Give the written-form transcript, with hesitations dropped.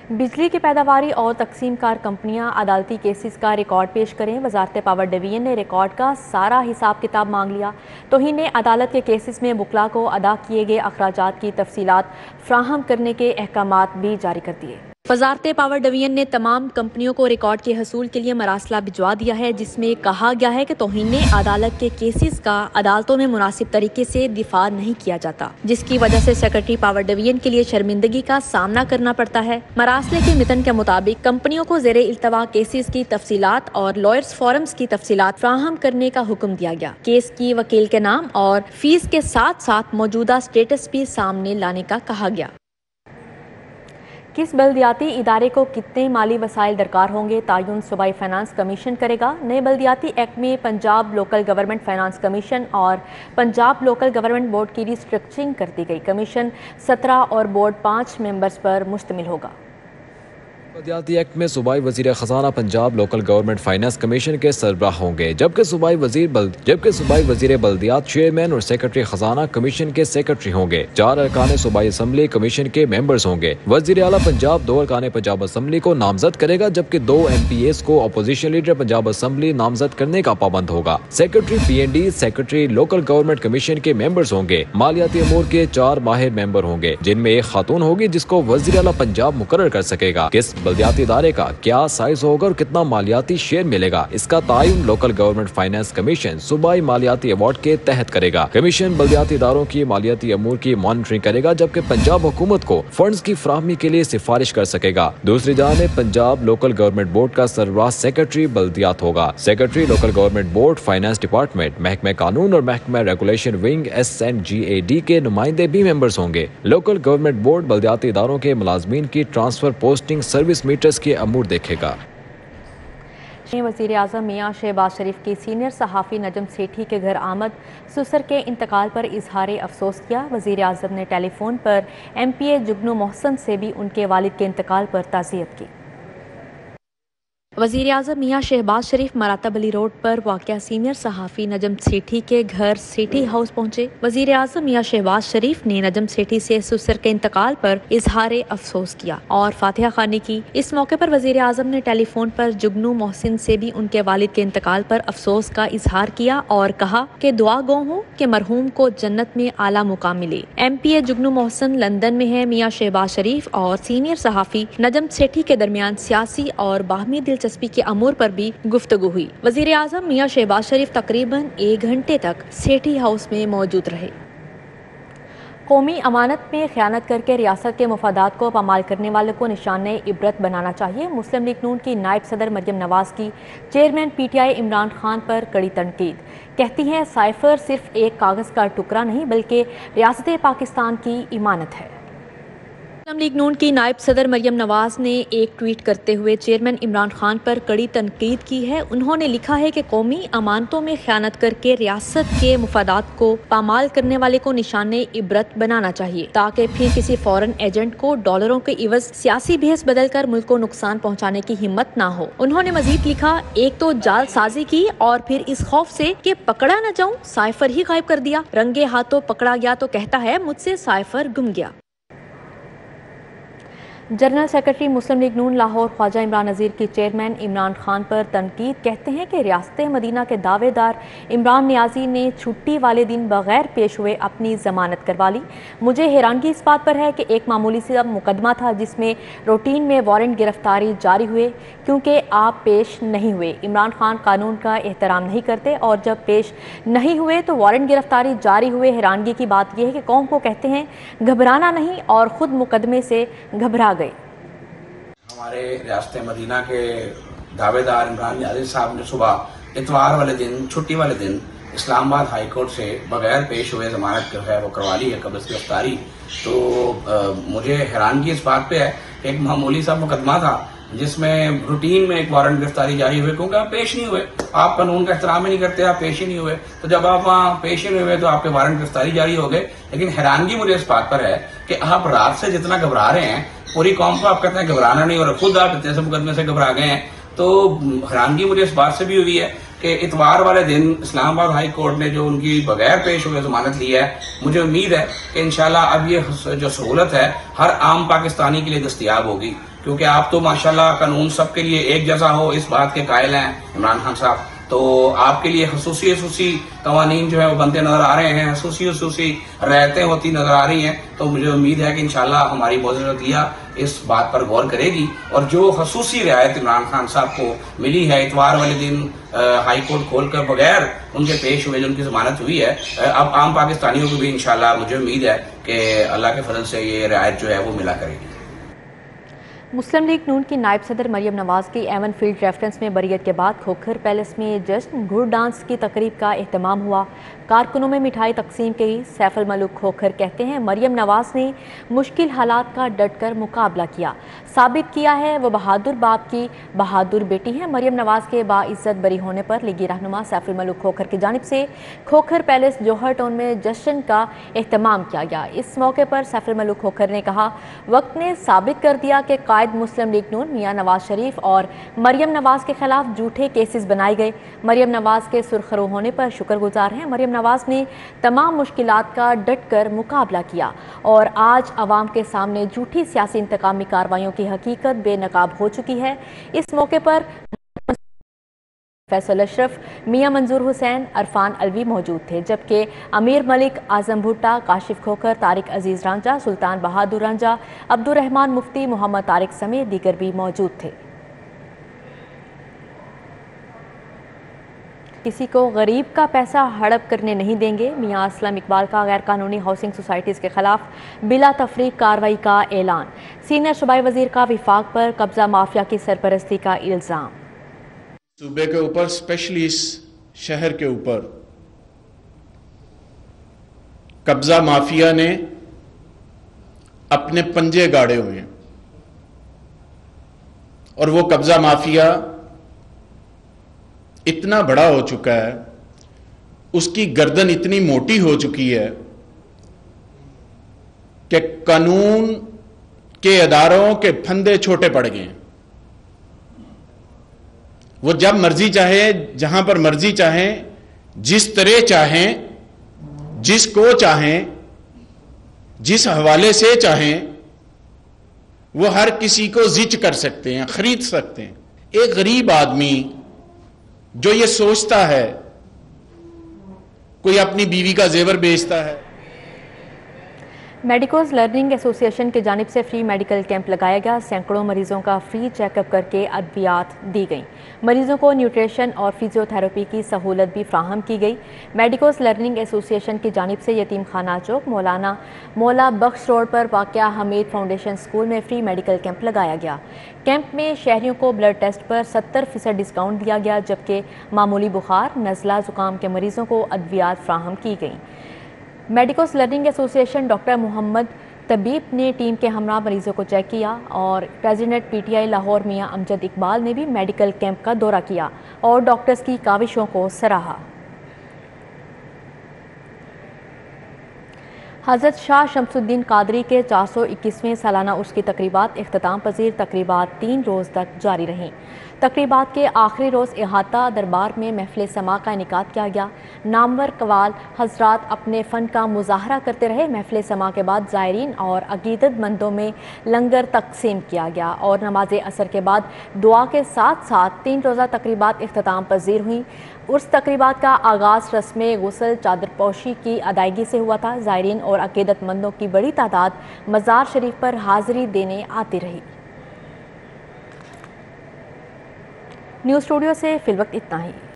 بجلی کی پیداواری اور تقسیم کار کمپنیاں عدالتی کیسز کا ریکارڈ پیش کریں۔ وزارت پاور ڈویژن نے ریکارڈ کا سارا حساب کتاب مانگ لیا۔ توہین عدالت کے کیسز میں وکلاء کو ادا کیے گئے اخراجات کی تفصیلات فراہم کرنے کے احکامات بھی جاری کر دیے۔ وزارت پاور ڈویژن نے تمام کمپنیوں کو ریکارڈ کے حصول کے لیے مراسلہ بھجوا دیا ہے، جس میں کہا گیا ہے کہ توہین عدالت کے کیسز کا عدالتوں میں مناسب طریقے سے دفاع نہیں کیا جاتا، جس کی وجہ سے سیکرٹری پاور ڈویژن کے لیے شرمندگی کا سامنا کرنا پڑتا ہے۔ مراسلے کے متن کے مطابق کمپنیوں کو زیر التوا کیسز کی تفصیلات اور لائرز فورمز کی تفصیلات فراہم کرنے کا حکم دیا گیا۔ کیس کی وکیل کے نام اور فیس کے ساتھ ساتھ موجودہ سٹیٹس بھی سامنے لانے کا کہا گیا۔ کس بلدیاتی ادارے کو کتنے مالی وسائل درکار ہوں گے، تعین صوبائی فائنانس کمیشن کرے گا۔ نئے بلدیاتی ایکٹ میں Punjab local government finance commission اور پنجاب لوکل گورنمنٹ بورڈ کی ری اسٹرکچرنگ کر دی گئی۔ کمیشن 17 اور بورڈ 5 ممبرز پر مشتمل ہوگا۔ بلدیاتی ایکٹ میں صوبائی وزیر خزانہ Punjab local government finance commission کے سربراہ ہوں گے، جبکہ صوبائی وزیر بلدیات چیئرمین اور سیکرٹری خزانہ کمیشن کے سیکرٹری ہوں گے۔ 4 ارکان صوبائی اسمبلی کمیشن کے ممبرز ہوں گے۔ وزیر اعلیٰ پنجاب 2 ارکان پنجاب اسمبلی کو نامزد کرے گا، جبکہ 2 MPAs کو اپوزیشن لیڈر پنجاب اسمبلی نامزد کرنے کا پابند ہوگا۔ Secretary PND secretary local government commission کے ممبرز ہوں گے۔ مالیاتی امور کے 4 ماہر ممبر ہوں گے، جن میں ایک خاتون ہوگی جس کو وزیر اعلیٰ پنجاب مقرر کر سکے گا۔ کس بلدیاتی ادارے کا کیا سائز ہوگا اور کتنا مالیاتی شیئر ملے گا، اس کا تعین لوکل گورنمنٹ فائنانس کمیشن صوبائی مالیاتی ایوارڈ کے تحت کرے گا۔ کمیشن بلدیاتی اداروں کی مالیاتی امور کی مانیٹرنگ کرے گا، جبکہ پنجاب حکومت کو فنڈز کی فراہمی کے لیے سفارش کر سکے گا۔ دوسری جانب پنجاب لوکل گورنمنٹ بورڈ کا سربراہ سیکرٹری بلدیات ہوگا۔ Secretary local government board finance department, محکمہ قانون اور محکمہ ریگولیشن ونگ SNGAD کے نمائندے بھی ممبرز ہوں گے۔ لوکل گورنمنٹ بورڈ بلدیاتی اداروں کے ملازمین کی ٹرانسفر، پوسٹنگ، سروس میٹرز کے امور دیکھے گا۔ وزیر اعظم میاں شہباز شریف کی سینئر صحافی نجم سیٹھی کے گھر آمد، سسر کے انتقال پر اظہار افسوس کیا۔ وزیر اعظم نے ٹیلی فون پر MPA جگنو محسن سے بھی ان کے والد کے انتقال پر تعزیت کی۔ وزیر اعظم میاں شہباز شریف مراتب علی روڈ پر واقع سینئر صحافی نجم سیٹھی کے گھر سیٹھی ہاؤس پہنچے۔ وزیر اعظم میاں شہباز شریف نے نجم سیٹھی سے سسر کے انتقال پر اظہار افسوس کیا اور فاتحہ خوانی کی۔ اس موقع پر وزیر اعظم نے ٹیلی فون پر جگنو محسن سے بھی ان کے والد کے انتقال پر افسوس کا اظہار کیا اور کہا کہ دعا گو ہوں کہ مرحوم کو جنت میں اعلیٰ مقام ملے۔ MPA جگنو محسن لندن میں ہے۔ میاں شہباز شریف اور سینئر صحافی نجم سیٹھی کے درمیان سیاسی اور باہمی دلچسپی کے امور پر بھی گفتگو ہوئی۔ وزیر اعظم میاں شہباز شریف تقریباً 1 گھنٹے تک سیٹھی ہاؤس میں موجود رہے۔ قومی امانت میں خیانت کر کے ریاست کے مفادات کو پامال کرنے والوں کو نشان عبرت بنانا چاہیے۔ مسلم لیگ نون کی نائب صدر مریم نواز کی چیئرمین PTI عمران خان پر کڑی تنقید۔ کہتی ہیں سائفر صرف ایک کاغذ کا ٹکڑا نہیں بلکہ ریاست پاکستان کی امانت ہے۔ مسلم لیگ نون کی نائب صدر مریم نواز نے ایک ٹویٹ کرتے ہوئے چیئرمین عمران خان پر کڑی تنقید کی ہے۔ انہوں نے لکھا ہے کہ قومی امانتوں میں خیانت کر کے ریاست کے مفادات کو پامال کرنے والے کو نشان عبرت بنانا چاہیے، تاکہ پھر کسی فورن ایجنٹ کو ڈالروں کے عوض سیاسی بحث بدل کر ملک کو نقصان پہنچانے کی ہمت نہ ہو۔ انہوں نے مزید لکھا، ایک تو جال سازی کی اور پھر اس خوف سے کہ پکڑا نہ جاؤں سائفر ہی غائب کر دیا۔ رنگے ہاتھوں پکڑا گیا تو کہتا ہے مجھ سے سائفر گم گیا۔ جنرل سیکرٹری مسلم لیگ نون لاہور خواجہ عمران نذیر کی چیئرمین عمران خان پر تنقید۔ کہتے ہیں کہ ریاست مدینہ کے دعوے دار عمران نیازی نے چھٹی والے دن بغیر پیش ہوئے اپنی ضمانت کروا لی۔ مجھے حیرانگی اس بات پر ہے کہ ایک معمولی سا مقدمہ تھا جس میں روٹین میں وارنٹ گرفتاری جاری ہوئے، کیونکہ آپ پیش نہیں ہوئے۔ عمران خان قانون کا احترام نہیں کرتے اور جب پیش نہیں ہوئے تو وارنٹ گرفتاری جاری ہوئے۔ حیرانگی کی بات یہ ہے کہ قوم کو کہتے ہیں گھبرانا نہیں اور خود مقدمے سے گھبرا گئے۔ ہمارے ریاست مدینہ کے دعوے دار عمران نیازی صاحب نے صبح اتوار والے دن، چھٹی والے دن اسلام آباد ہائی کورٹ سے بغیر پیش ہوئے ضمانت جو ہے وہ کروا لی ہے، قبض گرفتاری۔ تو مجھے حیرانگی اس بات پہ ہے کہ ایک معمولی سا مقدمہ تھا جس میں روٹین میں ایک وارنٹ گرفتاری جاری ہوئے، کیونکہ آپ پیش نہیں ہوئے، آپ قانون کا احترام ہی نہیں کرتے، آپ پیش ہی نہیں ہوئے، تو جب آپ وہاں پیش ہی نہیں ہوئے تو آپ کے وارنٹ گرفتاری جاری ہو گئے۔ لیکن حیرانگی مجھے اس بات پر ہے کہ آپ رات سے جتنا گھبرا رہے ہیں، پوری قوم کو آپ کہتے ہیں گھبرانا نہیں اور خود آپ اتنے سے مقدمے سے گھبرا گئے ہیں، تو حیرانگی مجھے اس بات سے بھی ہوئی ہے کہ اتوار والے دن اسلام آباد ہائی کورٹ نے جو ان کی بغیر پیش ہوئے ضمانت لی ہے، مجھے امید ہے کہ انشاءاللہ اب یہ جو سہولت ہے ہر عام پاکستانی کے لیے دستیاب ہوگی، کیونکہ آپ تو ماشاءاللہ قانون سب کے لیے ایک جیسا ہو اس بات کے قائل ہیں عمران خان صاحب، تو آپ کے لیے خصوصی قوانین جو ہے وہ بنتے نظر آ رہے ہیں، خصوصی رعایتیں ہوتی نظر آ رہی ہیں، تو مجھے امید ہے کہ انشاءاللہ ہماری معزز عدلیہ اس بات پر غور کرے گی، اور جو خصوصی رعایت عمران خان صاحب کو ملی ہے اتوار والے دن ہائی کورٹ کھول کر بغیر ان کے پیش ہوئے جو ان کی ضمانت ہوئی ہے، اب عام پاکستانیوں کو بھی انشاءاللہ مجھے امید ہے کہ اللہ کے فضل سے یہ رعایت جو ہے وہ ملا کرے گی۔ مسلم لیگ نون کی نائب صدر مریم نواز کی ایون فیلڈ ریفرنس میں بریت کے بعد کھوکھر پیلس میں جشن گھڑ ڈانس کی تقریب کا اہتمام ہوا۔ کارکنوں میں مٹھائی تقسیم کی۔ سیف الملک کھوکھر کہتے ہیں مریم نواز نے مشکل حالات کا ڈٹ کر مقابلہ کیا، ثابت کیا ہے وہ بہادر باپ کی بہادر بیٹی ہیں۔ مریم نواز کے باعزت بری ہونے پر لیگی رہنما سیف الملک کھوکھر کی جانب سے کھوکھر پیلس جوہر ٹاؤن میں جشن کا اہتمام کیا گیا۔ اس موقع پر سیف الملک کھوکھر نے کہا، وقت نے ثابت کر دیا کہ قائد مسلم لیگ نون میاں نواز شریف اور مریم نواز کے خلاف جھوٹے کیسز بنائے گئے۔ مریم نواز کے سرخرو ہونے پر شکر گزار ہیں۔ مریم نواز نے تمام مشکلات کا ڈٹ کر مقابلہ کیا اور آج عوام کے سامنے جھوٹی سیاسی انتقامی کارروائیوں کی حقیقت بے نقاب ہو چکی ہے۔ اس موقع پر فیصل اشرف، میاں منظور حسین، عرفان الوی موجود تھے، جبکہ امیر ملک، اعظم بھٹا، کاشف کھوکھر، طارق عزیز رانجھا، سلطان بہادر رانجھا، عبدالرحمان مفتی، محمد طارق سمیت دیگر بھی موجود تھے۔ کسی کو غریب کا پیسہ ہڑپ کرنے نہیں دیں گے، میاں اسلم اقبال کا غیر قانونی ہاؤسنگ سوسائٹیز کے خلاف بلا تفریق کارروائی کا اعلان۔ سینئر صوبائی وزیر کا وفاق پر قبضہ مافیا کی سرپرستی کا الزام۔ صوبے کے اوپر اسپیشلی اس شہر کے اوپر قبضہ مافیا نے اپنے پنجے گاڑے ہوئے ہیں، اور وہ قبضہ مافیا اتنا بڑا ہو چکا ہے، اس کی گردن اتنی موٹی ہو چکی ہے کہ قانون کے اداروں کے پھندے چھوٹے پڑ گئے ہیں۔ وہ جب مرضی چاہے، جہاں پر مرضی چاہیں، جس طرح چاہیں، جس کو چاہیں، جس حوالے سے چاہیں، وہ ہر کسی کو زچ کر سکتے ہیں، خرید سکتے ہیں۔ ایک غریب آدمی جو یہ سوچتا ہے، کوئی اپنی بیوی کا زیور بیچتا ہے۔ میڈیکوز لرننگ ایسوسی ایشن کی جانب سے فری میڈیکل کیمپ لگایا گیا۔ سینکڑوں مریضوں کا فری چیک اپ کر کے ادویات دی گئیں۔ مریضوں کو نیوٹریشن اور فزیو تھراپی کی سہولت بھی فراہم کی گئی۔ میڈیکوز لرننگ ایسوسی ایشن کی جانب سے یتیم خانہ چوک مولا بخش روڈ پر واقع حمید فاؤنڈیشن اسکول میں فری میڈیکل کیمپ لگایا گیا۔ کیمپ میں شہریوں کو بلڈ ٹیسٹ پر 70% ڈسکاؤنٹ دیا گیا، جبکہ معمولی بخار، نزلہ، زکام کے مریضوں کو ادویات فراہم کی گئیں۔ میڈیکوز لرننگ ایسوسی ایشن ڈاکٹر محمد طبیب نے ٹیم کے ہمراہ مریضوں کو چیک کیا، اور president P T I Lahore میاں امجد اقبال نے بھی میڈیکل کیمپ کا دورہ کیا اور ڈاکٹرز کی کاوشوں کو سراہا۔ حضرت شاہ شمس الدین قادری کے 421ویں سالانہ عرس کی تقریبات اختتام پذیر تقریبات 3 روز تک جاری رہیں۔ تقریبات کے آخری روز احاطہ دربار میں محفل سماع کا انعقاد کیا گیا۔ نامور قوال حضرات اپنے فن کا مظاہرہ کرتے رہے۔ محفل سماع کے بعد زائرین اور عقیدت مندوں میں لنگر تقسیم کیا گیا اور نماز عصر کے بعد دعا کے ساتھ ساتھ 3 روزہ تقریبات اختتام پذیر ہوئیں۔ عرس تقریبات کا آغاز رسم غسل چادر پوشی کی ادائیگی سے ہوا تھا۔ زائرین اور عقیدت مندوں کی بڑی تعداد مزار شریف پر حاضری دینے آتی رہی۔ نیوز اسٹوڈیو سے فی الوقت اتنا ہی۔